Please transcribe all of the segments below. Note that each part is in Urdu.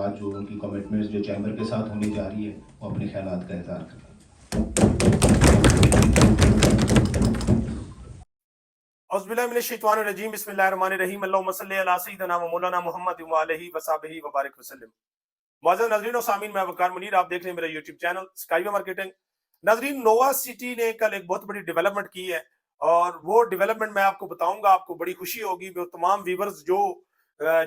بات جو ان کی کمٹمنٹس جو چیمبر کے ساتھ ہونی جا رہی ہے وہ اپنے خیالات کا اظہار کریں. اعوذ باللہ من الشیطان الرجیم بسم اللہ الرحمن الرحیم اللہم صلی علی سیدنا و مولانا محمد و علیہ وصحبہ وبارک وسلم. معزز ناظرین و سامعین، میں وقار منیر، آپ دیکھ رہے ہیں میرا یوٹیوب چینل اسکائی وے مارکیٹنگ. ناظرین، نووا سٹی نے کل ایک بہت بڑی ڈیولپمنٹ کی ہے اور وہ ڈیولپمنٹ میں آپ کو بتاؤں گا. آپ کو بڑی خوشی ہوگی. وہ تمام ویورز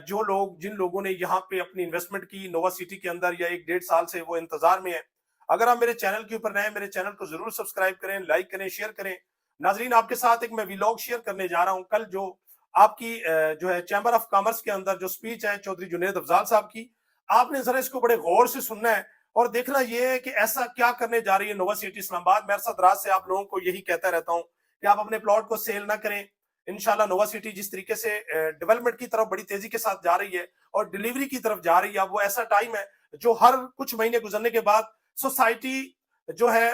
جو لوگ جن لوگوں نے یہاں پہ اپنی انویسٹمنٹ کی نووا سٹی کے اندر یا 1-1.5 سال سے وہ انتظار میں ہیں. اگر آپ میرے چینل کے اوپر نئے ہیں، میرے چینل کو ضرور سبسکرائب کریں، لائک کریں، شیئر کریں. ناظرین، آپ کے ساتھ ایک میں ویلاگ شیئر کرنے جا رہا ہوں. کل جو آپ کی جو ہے چیمبر آف کامرس کے اندر جو سپیچ ہے چودھری جنید افضال صاحب کی، آپ نے ذرا اس کو بڑے غور سے سننا ہے اور دیکھنا یہ ہے کہ ایسا کیا کرنے جا رہی ہے نووا سٹی اسلام آباد. میں ارشد راز سے آپ لوگوں کو یہی کہتا رہتا ہوں کہ آپ اپنے پلاٹ کو سیل نہ کریں. انشاءاللہ نووا سٹی جس طریقے سے ڈیولپمنٹ کی طرف بڑی تیزی کے ساتھ جا رہی ہے اور ڈیلیوری کی طرف جا رہی ہے، اب وہ ایسا ٹائم ہے جو ہر کچھ مہینے گزرنے کے بعد سوسائٹی جو ہے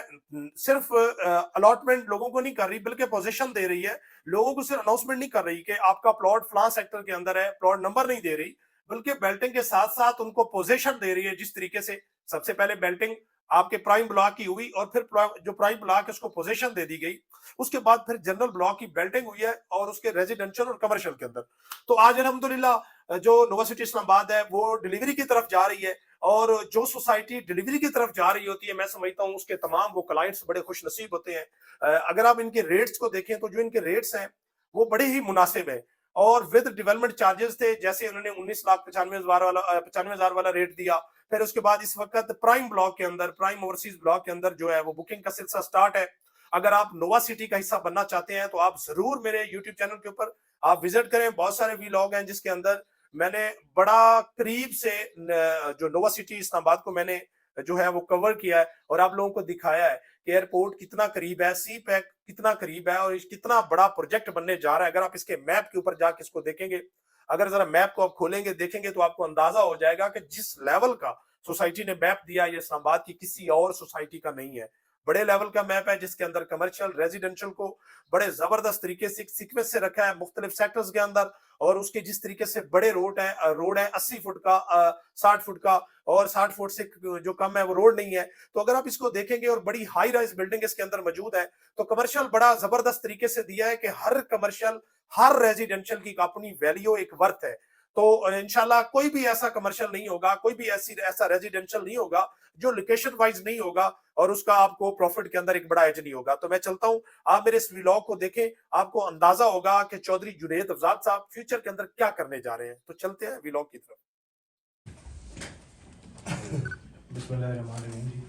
صرف الاٹمنٹ لوگوں کو نہیں کر رہی بلکہ پوزیشن دے رہی ہے. لوگوں کو صرف اناؤنسمنٹ نہیں کر رہی کہ آپ کا پلاٹ فلاں سیکٹر کے اندر ہے، پلاٹ نمبر نہیں دے رہی، بلکہ بیلٹنگ کے ساتھ ساتھ ان کو پوزیشن دے رہی ہے. جس طریقے سے سب سے پہلے بیلٹنگ آپ کے پرائم بلاک کی ہوئی اور پھر جو پرائم بلاک ہے اس کو پوزیشن دے دی گئی. اس کے بعد پھر جنرل بلاک کی بیلٹنگ ہوئی ہے اور اس کے ریزیڈنشل اور کمرشل کے اندر. تو آج الحمدللہ جو نووا سٹی اسلام آباد ہے وہ ڈیلیوری کی طرف جا رہی ہے اور جو سوسائٹی ڈیلیوری کی طرف جا رہی ہوتی ہے میں سمجھتا ہوں اس کے تمام وہ کلائنٹس بڑے خوش نصیب ہوتے ہیں. اگر آپ ان کے ریٹس کو دیکھیں تو جو ان کے ریٹس ہیں وہ بڑے ہی مناسب ہیں اور ود ڈیولپمنٹ چارجز تھے. جیسے انہوں نے 19,95,000 والا ریٹ دیا. پھر اس کے بعد اس وقت پرائم بلاک کے اندر، پرائم اوورسیز بلاک کے اندر جو ہے وہ بکنگ کا سلسلہ سٹارٹ ہے. اگر آپ نووا سٹی کا حصہ بننا چاہتے ہیں تو آپ ضرور میرے یوٹیوب چینل کے اوپر آپ وزٹ کریں. بہت سارے ویلاگ ہیں جس کے اندر میں نے بڑا قریب سے جو نووا سٹی اسلام آباد کو میں نے جو ہے وہ کور کیا ہے اور آپ لوگوں کو دکھایا ہے کہ ایئرپورٹ کتنا قریب ہے، سی پیک کتنا قریب ہے اور کتنا بڑا پروجیکٹ بننے جا رہا ہے. اگر آپ اس کے میپ کے اوپر جا کے اس کو دیکھیں گے، اگر ذرا میپ کو آپ کھولیں گے دیکھیں گے تو آپ کو اندازہ ہو جائے گا کہ جس لیول کا سوسائٹی نے میپ دیا یہ اسلام آباد کی کسی اور سوسائٹی کا نہیں ہے. بڑے لیول کا میپ ہے جس کے اندر کمرشل ریزیڈنشل کو بڑے زبردست طریقے سے سیکوینس سے رکھا ہے مختلف سیکٹرز کے اندر. اور اس کے جس طریقے سے بڑے روڈ ہیں 80 فٹ کا 60 فٹ کا اور 60 فٹ سے جو کم ہے وہ روڈ نہیں ہے. تو اگر آپ اس کو دیکھیں گے اور بڑی ہائی رائز بلڈنگ اس کے اندر موجود ہے تو کمرشل بڑا زبردست طریقے سے دیا ہے کہ ہر کمرشل ہر ریزیڈنشل کی اپنی ویلیو ایک ورتھ ہے. تو انشاءاللہ کوئی بھی ایسا کمرشل نہیں ہوگا، کوئی بھی ایسا ریزیڈنشل نہیں ہوگا جو لوکیشن وائز نہیں ہوگا اور اس کا آپ کو پروفٹ کے اندر ایک بڑا ایج نہیں ہوگا. تو میں چلتا ہوں، آپ میرے اس ویلاگ کو دیکھیں، آپ کو اندازہ ہوگا کہ چودھری جنید افضال صاحب فیوچر کے اندر کیا کرنے جا رہے ہیں. تو چلتے ہیں ویلاگ کی طرف. بسم اللہ الرحمن الرحیم. جی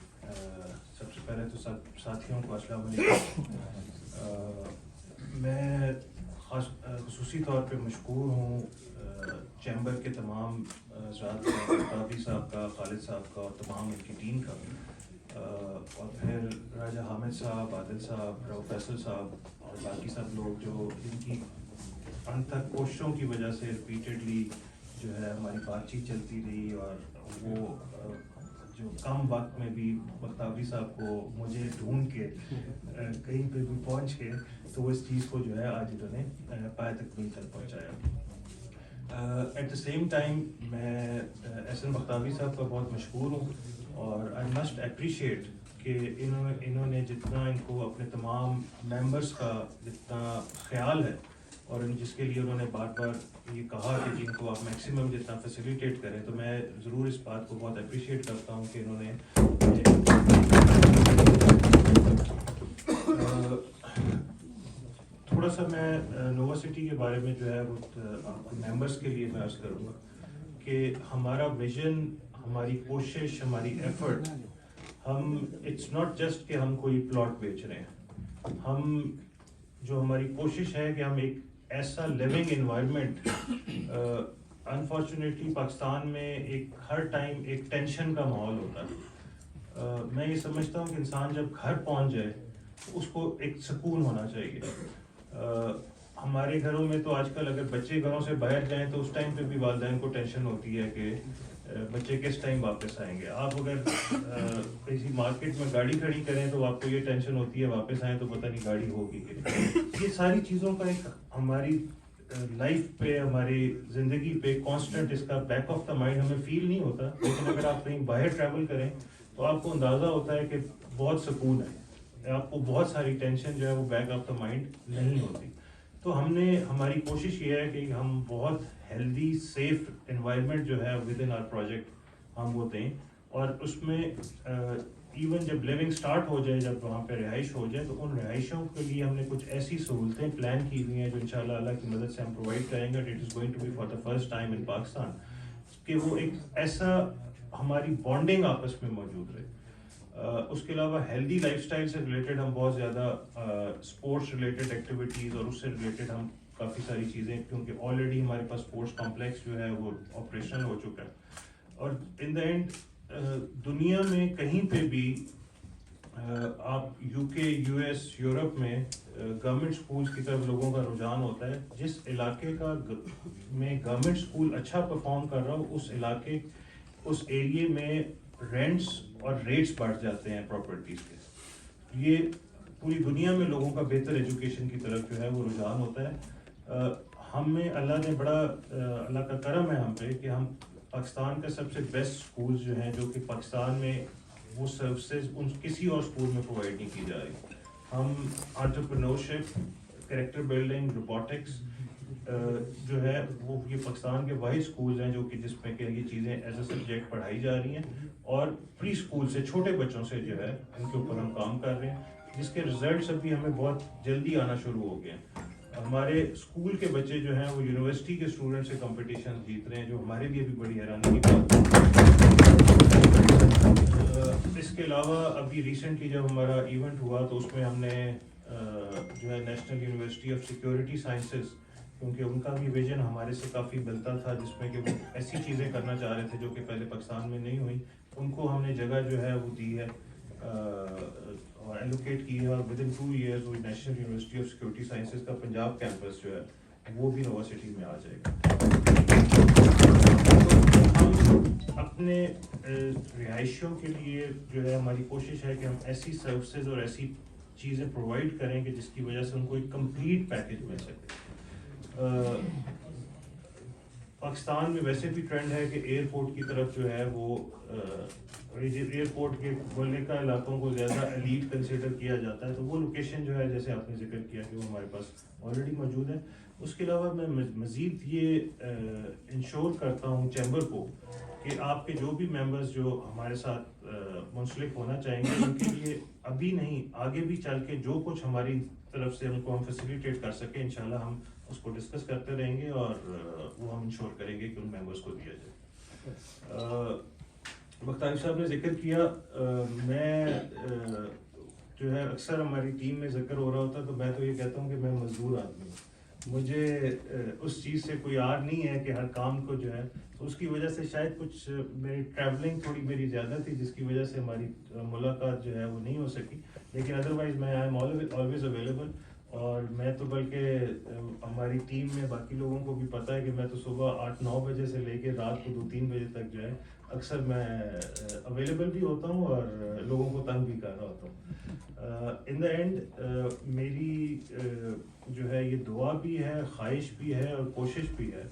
سب سے پہلے تو سب ساتھیوں کو السلام علیکم. میں خصوصی طور پہ مشکور ہوں چیمبر کے تمام افراد کا، قاضی صاحب کا، خالد صاحب کا اور تمام ان کی ٹیم کا، اور پھر راجہ حامد صاحب، عادل صاحب، رو فیصل صاحب اور باقی سب لوگ جو ان کی انتھک کوششوں کی وجہ سے ریپیٹڈلی جو ہے ہماری بات چیت چلتی رہی اور وہ جو کم وقت میں بھی بختیاری صاحب کو مجھے ڈھونڈ کے کہیں پہ بھی پہنچ کے تو وہ اس چیز کو جو ہے آج انہوں نے پائے تکمیل تک پہنچایا. ایٹ دا سیم ٹائم میں احسن بختیاری صاحب کا بہت مشکور ہوں اور آئی مسٹ اپریشیٹ کہ انہوں نے جتنا ان کو اپنے تمام ممبرس کا جتنا خیال ہے اور جس کے لیے انہوں نے بار بار یہ کہا کہ جن کو آپ میکسیمم جتنا فیسیلیٹیٹ کریں، تو میں ضرور اس بات کو بہت اپریشیٹ کرتا ہوں کہ انہوں نے تھوڑا سا میں نووا سٹی کے بارے میں جو ہے وہ ممبرس کے لیے میں عرض کروں گا کہ ہمارا ویژن، ہماری کوشش، ہماری ایفرٹ، ہم اٹس ناٹ جسٹ کہ ہم کوئی پلاٹ بیچ رہے ہیں. ہم جو ہماری کوشش ہے کہ ہم ایک ایسا لیونگ انوائرمنٹ، انفارچونیٹلی پاکستان میں ایک ہر ٹائم ایک ٹینشن کا ماحول ہوتا ہے. میں یہ سمجھتا ہوں کہ انسان جب گھر پہنچ جائے تو اس کو ایک سکون ہونا چاہیے. ہمارے گھروں میں تو آج کل اگر بچے گھروں سے باہر جائیں تو اس ٹائم پہ بھی والدین کو ٹینشن ہوتی ہے کہ بچے کس ٹائم واپس آئیں گے. آپ اگر کسی مارکیٹ میں گاڑی کھڑی کریں تو آپ کو یہ ٹینشن ہوتی ہے واپس آئیں تو پتہ نہیں گاڑی ہوگی کہ. یہ ساری چیزوں کا ایک ہماری لائف پہ, ہماری زندگی پہ کانسٹنٹ اس کا بیک آف دا مائنڈ ہمیں فیل نہیں ہوتا, لیکن اگر آپ کہیں باہر ٹریول کریں تو آپ کو اندازہ ہوتا ہے کہ بہت سکون ہے, آپ کو بہت ساری ٹینشن جو ہے وہ بیک آف دا مائنڈ نہیں ہوتی. تو ہماری کوشش یہ ہے کہ ہم بہت ہیلدی سیف انوائرمنٹ جو ہے ود ان آر پروجیکٹ ہم وہ دیں, اور اس میں ایون جب لیونگ سٹارٹ ہو جائے, جب وہاں پہ رہائش ہو جائے, تو ان رہائشوں کے لیے ہم نے کچھ ایسی سہولتیں پلان کی ہوئی ہیں جو انشاءاللہ اللہ کی مدد سے ہم پرووائڈ کریں گے. It is going to be for the first time in Pakistan, کہ وہ ایک ایسا ہماری بانڈنگ آپس میں موجود رہے. اس کے علاوہ ہیلدی لائف اسٹائل سے ریلیٹڈ ہم بہت زیادہ اسپورٹس ریلیٹڈ ایکٹیویٹیز اور اس سے ریلیٹڈ ہم کافی ساری چیزیں, کیونکہ آلریڈی ہمارے پاس اسپورٹس کمپلیکس جو ہے وہ آپریشنل ہو چکا ہے. اور ان دا اینڈ دنیا میں کہیں پہ بھی آپ یو کے, یو ایس, یورپ میں گورنمنٹ اسکولس کی طرف لوگوں کا رجحان ہوتا ہے. جس علاقے کا میں گورنمنٹ اسکول اچھا پرفارم کر رہا ہو, اس علاقے, اس ایریے میں رینٹس اور ریٹس بڑھ جاتے ہیں پراپرٹیز کے. یہ پوری دنیا میں لوگوں کا بہتر ایجوکیشن کی طرف جو ہے وہ رجحان ہوتا ہے. ہمیں اللہ نے بڑا, اللہ کا کرم ہے ہم پہ کہ ہم پاکستان کا سب سے بیسٹ اسکولز جو ہیں, جو کہ پاکستان میں وہ سروسز ان کسی اور اسکول میں پرووائڈ نہیں کی جا رہی. ہم انٹرپرینورشپ, کریکٹر بلڈنگ, روبوٹکس جو ہے وہ یہ پاکستان کے واحد اسکولز ہیں جو کہ جس میں کہ یہ چیزیں ایز اے سبجیکٹ پڑھائی جا رہی ہیں, اور پری اسکول سے, چھوٹے بچوں سے جو ہے ان کے اوپر ہم کام کر رہے ہیں, جس کے ریزلٹس ابھی ہمیں بہت جلدی آنا شروع ہو گئے ہیں. ہمارے اسکول کے بچے جو ہیں وہ یونیورسٹی کے اسٹوڈنٹ سے کمپٹیشن جیت رہے ہیں, جو ہمارے لیے بھی بڑی حیرانی کی بات ہے. اس کے علاوہ ابھی ریسنٹلی جب ہمارا ایونٹ ہوا تو اس میں ہم نے جو ہے national university of security sciences, کیونکہ ان کا بھی ویژن ہمارے سے کافی ملتا تھا, جس میں کہ وہ ایسی چیزیں کرنا چاہ رہے تھے جو کہ پہلے پاکستان میں نہیں ہوئی, ان کو ہم نے جگہ جو ہے وہ دی ہے اور ایلوکیٹ کی ہے, اور ود ان 2 ایئرز وہ national university of security sciences کا پنجاب کیمپس جو ہے وہ بھی نوا سٹی میں آ جائے گا. ہم اپنے رہائشیوں کے لیے جو ہے ہماری کوشش ہے کہ ہم ایسی سروسز اور ایسی چیزیں پرووائڈ کریں کہ جس کی وجہ سے ان کو ایک کمپلیٹ پیکج مل سکے. پاکستان میں ویسے بھی ٹرینڈ ہے کہ ایئرپورٹ کی طرف جو ہے وہ ایئرپورٹ کے ملکہ علاقوں کو زیادہ ایلیٹ کنسیڈر کیا جاتا ہے, تو وہ لوکیشن جو ہے جیسے آپ نے ذکر کیا کہ وہ ہمارے پاس آلریڈی موجود ہے. اس کے علاوہ میں مزید یہ انشور کرتا ہوں چیمبر کو کہ آپ کے جو بھی ممبرز جو ہمارے ساتھ منسلک ہونا چاہیں گے, ان کے لیے ابھی نہیں آگے بھی چل کے جو کچھ ہماری طرف سے ان کو ہم فیسیلیٹیٹ کر سکیں, انشاءاللہ ہم اس کو ڈسکس کرتے رہیں گے اور وہ ہم انشور کریں گے کہ ان ممبرس کو دیا جائے. بختیار صاحب نے ذکر کیا, میں جو ہے اکثر ہماری ٹیم میں ذکر ہو رہا ہوتا ہے تو میں تو یہ کہتا ہوں کہ میں مزدور آدمی ہوں, مجھے اس چیز سے کوئی یار نہیں ہے کہ ہر کام کو جو ہے, تو اس کی وجہ سے شاید کچھ میری ٹریولنگ تھوڑی میری زیادہ تھی, جس کی وجہ سے ہماری ملاقات جو ہے وہ نہیں ہو سکی, لیکن ادروائز میں آئی ایم آلویز اویلیبل. اور میں تو بلکہ ہماری ٹیم میں باقی لوگوں کو بھی پتہ ہے کہ میں تو صبح 8-9 بجے سے لے کے رات کو 2-3 بجے تک جو ہے اکثر میں اویلیبل بھی ہوتا ہوں اور لوگوں کو تنگ بھی کر رہا ہوتا ہوں. ان دا اینڈ میری جو ہے یہ دعا بھی ہے, خواہش بھی ہے اور کوشش بھی ہے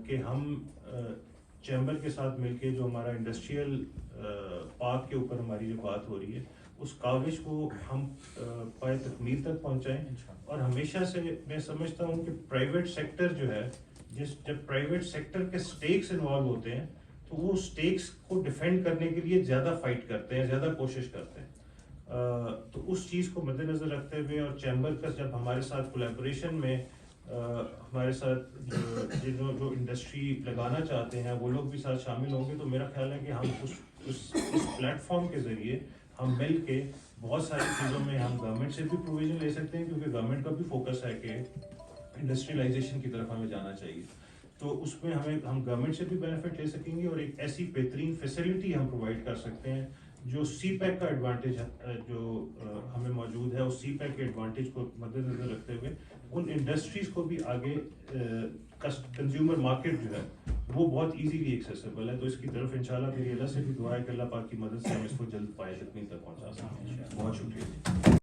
کہ ہم چیمبر کے ساتھ مل کے جو ہمارا انڈسٹریل پارک کے اوپر ہماری جو بات ہو رہی ہے اس کاوش کو ہم پائے تکمیل تک پہنچائیں. اور ہمیشہ سے میں سمجھتا ہوں کہ پرائیویٹ سیکٹر جو ہے, جب پرائیویٹ سیکٹر کے سٹیکس انوالو ہوتے ہیں تو وہ سٹیکس کو ڈیفینڈ کرنے کے لیے زیادہ فائٹ کرتے ہیں, زیادہ کوشش کرتے ہیں. تو اس چیز کو مد نظر رکھتے ہوئے اور چیمبر کا جب ہمارے ساتھ کولیبوریشن میں ہمارے ساتھ جو انڈسٹری لگانا چاہتے ہیں وہ لوگ بھی ساتھ شامل ہوں گے, تو میرا خیال ہے کہ ہم اس پلیٹ فارم کے ذریعے ہم مل کے بہت ساری چیزوں میں ہم گورنمنٹ سے بھی پروویژن لے سکتے ہیں, کیونکہ گورنمنٹ کا بھی فوکس ہے کہ انڈسٹریلائزیشن کی طرف ہمیں جانا چاہیے. تو اس میں ہم گورنمنٹ سے بھی بینیفٹ لے سکیں گے اور ایک ایسی بہترین فیسلٹی ہم پرووائڈ کر سکتے ہیں جو سی پیک کا ایڈوانٹیج جو ہمیں موجود ہے, اس سی پیک کے ایڈوانٹیج کو مد نظر رکھتے ہوئے ان انڈسٹریز کو بھی آگے کنزیومر مارکیٹ جو ہے وہ بہت ایزیلی ایکسیسیبل ہے. تو اس کی طرف انشاءاللہ میری اللہ سے بھی دعا ہے کہ اللہ پاک کی مدد سے ہم اس کو جلد پائے تکمیل تک پہنچا سکیں. بہت شکریہ.